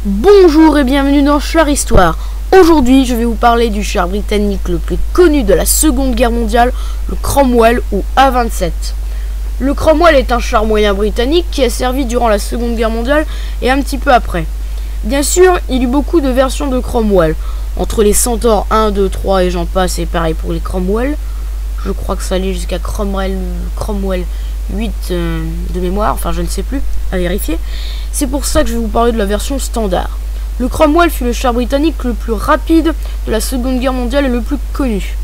Bonjour et bienvenue dans Char Histoire. Aujourd'hui, je vais vous parler du char britannique le plus connu de la Seconde Guerre mondiale, le Cromwell ou A-27. Le Cromwell est un char moyen britannique qui a servi durant la Seconde Guerre mondiale et un petit peu après. Bien sûr, il y a eu beaucoup de versions de Cromwell. Entre les Centaur 1, 2, 3 et j'en passe, c'est pareil pour les Cromwell. Je crois que ça allait jusqu'à Cromwell 8 de mémoire, enfin je ne sais plus, à vérifier. C'est pour ça que je vais vous parler de la version standard. Le Cromwell fut le char britannique le plus rapide de la Seconde Guerre mondiale et le plus connu.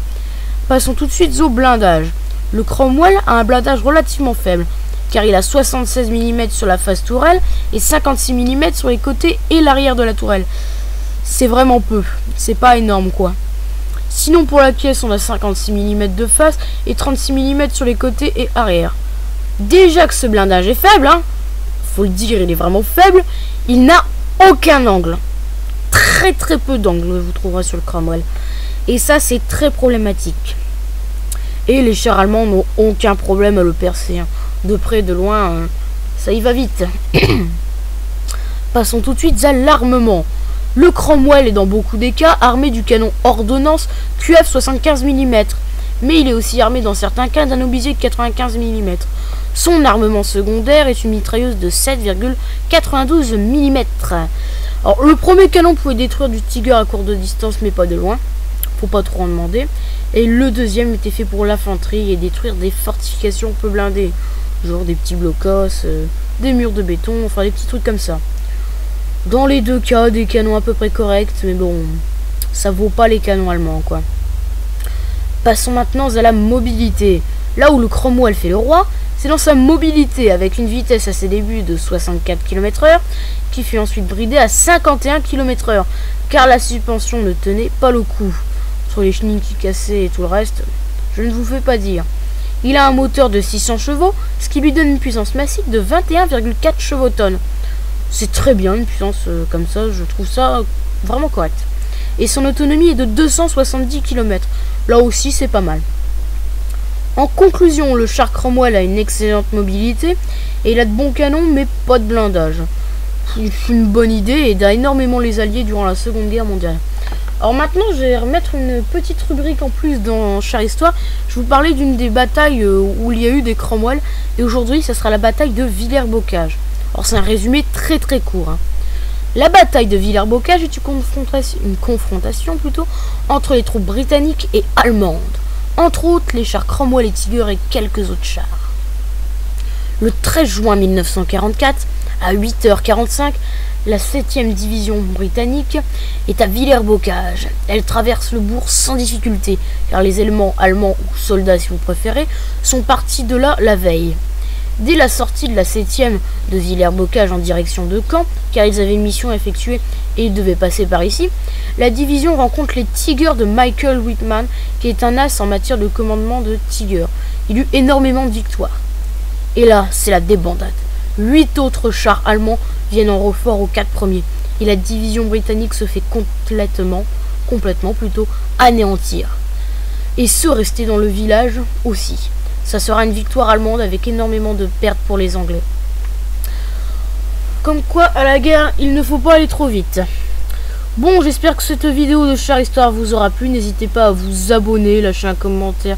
Passons tout de suite au blindage. Le Cromwell a un blindage relativement faible, car il a 76 mm sur la face tourelle et 56 mm sur les côtés et l'arrière de la tourelle. C'est vraiment peu, c'est pas énorme quoi. Sinon pour la pièce on a 56 mm de face et 36 mm sur les côtés et arrière. Déjà que ce blindage est faible, faut le dire, il est vraiment faible, il n'a aucun angle. Très peu d'angle vous trouverez sur le Cromwell. Et ça c'est très problématique. Et les chars allemands n'ont aucun problème à le percer. De près, de loin, ça y va vite. Passons tout de suite à l'armement. Le Cromwell est dans beaucoup des cas armé du canon ordonnance QF 75 mm. Mais il est aussi armé dans certains cas d'un obusier de 95 mm. Son armement secondaire est une mitrailleuse de 7,92 mm. Alors, le premier canon pouvait détruire du Tiger à courte distance, mais pas de loin. Faut pas trop en demander. Et le deuxième était fait pour l'infanterie et détruire des fortifications peu blindées. Genre des petits blocos, des murs de béton, enfin des petits trucs comme ça. Dans les deux cas, des canons à peu près corrects, mais bon, ça vaut pas les canons allemands, quoi. Passons maintenant à la mobilité. Là où le Cromwell fait le roi, c'est dans sa mobilité, avec une vitesse à ses débuts de 64 km/h, qui fut ensuite bridée à 51 km/h, car la suspension ne tenait pas le coup. Sur les chenilles qui cassaient et tout le reste, je ne vous fais pas dire. Il a un moteur de 600 chevaux, ce qui lui donne une puissance massive de 21,4 chevaux-tonnes. C'est très bien, une puissance comme ça, je trouve ça vraiment correct. Et son autonomie est de 270 km. Là aussi, c'est pas mal. En conclusion, le char Cromwell a une excellente mobilité et il a de bons canons, mais pas de blindage. C'est une bonne idée et aida énormément les Alliés durant la Seconde Guerre mondiale. Alors maintenant, je vais remettre une petite rubrique en plus dans Char Histoire. Je vais vous parler d'une des batailles où il y a eu des Cromwell. Et aujourd'hui, ça sera la bataille de Villers-Bocage. Alors c'est un résumé très court. La bataille de Villers-Bocage est une confrontation entre les troupes britanniques et allemandes. Entre autres, les chars Cromwell et Tiger et quelques autres chars. Le 13 juin 1944, à 8h45, la 7e division britannique est à Villers-Bocage. Elle traverse le bourg sans difficulté, car les éléments allemands ou soldats si vous préférez sont partis de là la veille. Dès la sortie de la 7e de Villers-Bocage en direction de Caen, car ils avaient une mission à effectuer et ils devaient passer par ici, la division rencontre les Tigers de Michael Whitman, qui est un as en matière de commandement de Tiger. Il eut énormément de victoires. Et là, c'est la débandade. 8 autres chars allemands viennent en renfort aux 4 premiers. Et la division britannique se fait complètement anéantir. Et ceux restés dans le village aussi. Ça sera une victoire allemande avec énormément de pertes pour les Anglais. Comme quoi, à la guerre, il ne faut pas aller trop vite. Bon, j'espère que cette vidéo de Char Histoire vous aura plu. N'hésitez pas à vous abonner, lâcher un commentaire,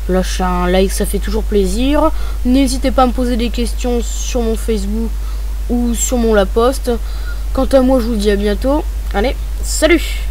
lâcher un like, ça fait toujours plaisir. N'hésitez pas à me poser des questions sur mon Facebook ou sur mon La Poste. Quant à moi, je vous dis à bientôt. Allez, salut!